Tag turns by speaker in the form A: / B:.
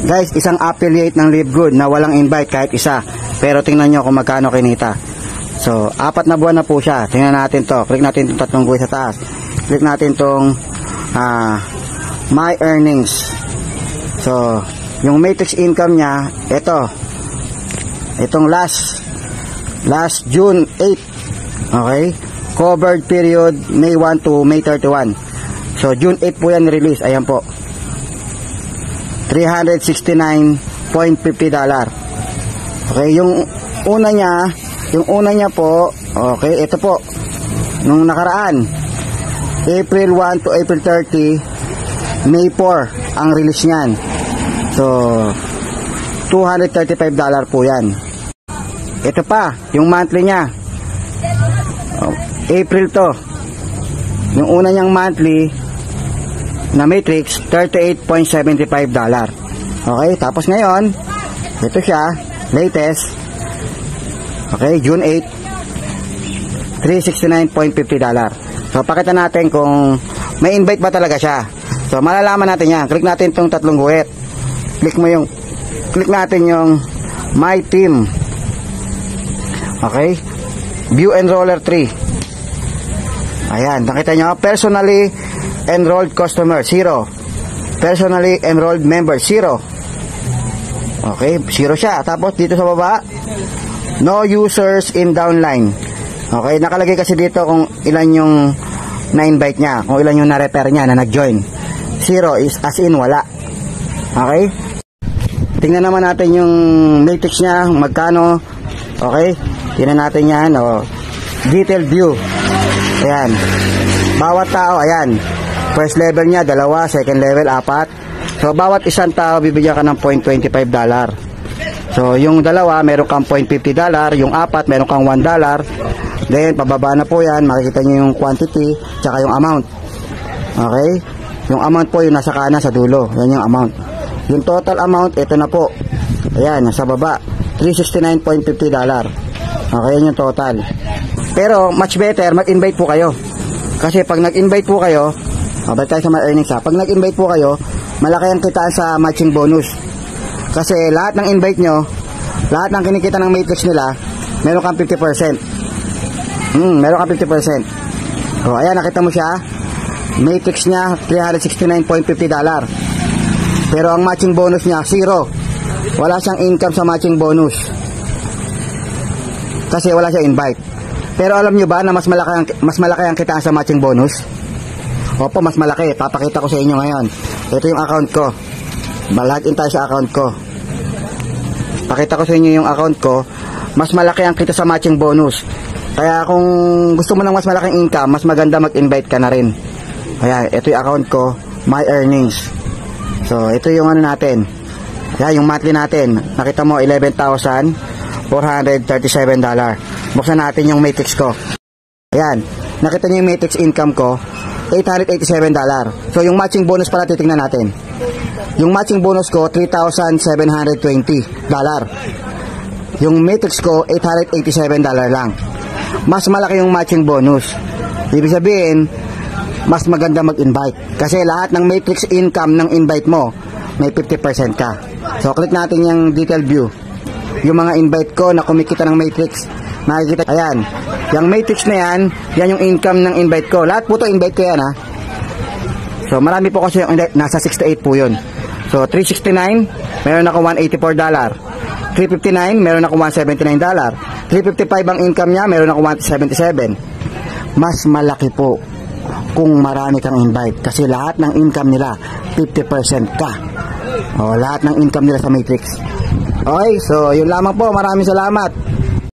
A: Guys, isang affiliate ng Live Good na walang invite kahit isa. Pero tingnan nyo kung magkano kinita. So, 4 na buwan na po siya. Tingnan natin to. Click natin itong tatlong buhay sa taas. Click natin itong My Earnings. So, yung matrix income niya, itong last June 8. Okay? Covered period May 1 to May 31. So, June 8 po yan release. Ayan po. $369.50. Okay, yung una niya po, okay, ito po. Nung nakaraan, April 1 to April 30, May 4 ang release niyan. So, $235 po yan. Ito pa, yung monthly niya. April to. Yung una niyang monthly na matrix, $38.75. Okay, tapos ngayon, ito siya, latest. Okay, June 8, $369.50. So, pakita natin kung may invite ba talaga siya. So, malalaman natin yan. Click natin itong tatlong guhit. Click natin yung My Team. Okay, View Enroller 3. Ayan, nakita nyo, personally enrolled customer, 0. Personally enrolled member, 0. Okay, 0 siya. Tapos dito sa baba, no users in downline. Okay, nakalagay kasi dito kung ilan yung na-invite niya, kung ilan yung na-refer niya na nag-join. 0 is as in wala. Okay, tingnan naman natin yung matrix niya, magkano. Okay, tingnan natin yan. Detailed view. Ayan, bawat tao, ayan, first level niya 2, second level 4. So bawat isang tao bibigyan ka ng $0.25. So yung 2 meron kang $0.50, yung 4 meron kang $1. Then pababa na po yan, makikita niyo yung quantity tsaka yung amount. Okay, yung amount po yung nasa kanan sa dulo, yan yung amount. Yung total amount, ito na po, ayan, nasa baba, $369.50. Okay, yan yung total. Pero much better mag-invite po kayo. Kasi pag nag-invite po kayo, balik tayo sa My Earnings ha. Pag nag-invite po kayo, malaki ang kitaan sa matching bonus. Kasi lahat ng invite nyo, lahat ng kinikita ng matrix nila, meron kang 50%. Meron kang 50%. O ayan, nakita mo siya. Matrix niya, $369.50. Pero ang matching bonus niya, 0. Wala siyang income sa matching bonus. Kasi wala siyang invite. Pero alam nyo ba na mas malaki ang kitaan sa matching bonus? Opo, mas malaki. Papakita ko sa inyo ngayon. Ito yung account ko. Login tayo sa account ko. Pakita ko sa inyo yung account ko. Mas malaki ang kita sa matching bonus. Kaya kung gusto mo ng mas malaking income, mas maganda mag-invite ka na rin. Kaya ito yung account ko, My Earnings. So ito yung ano natin. Kaya yung monthly natin, nakita mo $11,437. Buksan natin yung matrix ko. Ayan, nakita niyo yung matrix income ko, $887. So yung matching bonus pala titingnan natin. Yung matching bonus ko, $3,720. Yung matrix ko, $887 lang. Mas malaki yung matching bonus. Ibig sabihin, mas maganda mag-invite. Kasi lahat ng matrix income ng invite mo, may 50% ka. So click natin yung detail view. Yung mga invite ko na kumikita ng matrix, makikita, ayan, yung matrix na yan, yan yung income ng invite ko. Lahat po to invite ko yan ha. So marami po kasi yung nasa 68 po yun. So 369, meron ako $184. 359, meron ako $179. 355 ang income niya, meron ako $177. Mas malaki po kung marami kang invite. Kasi lahat ng income nila, 50% ka. Lahat ng income nila sa matrix. Okay, so yun lamang po. Maraming salamat.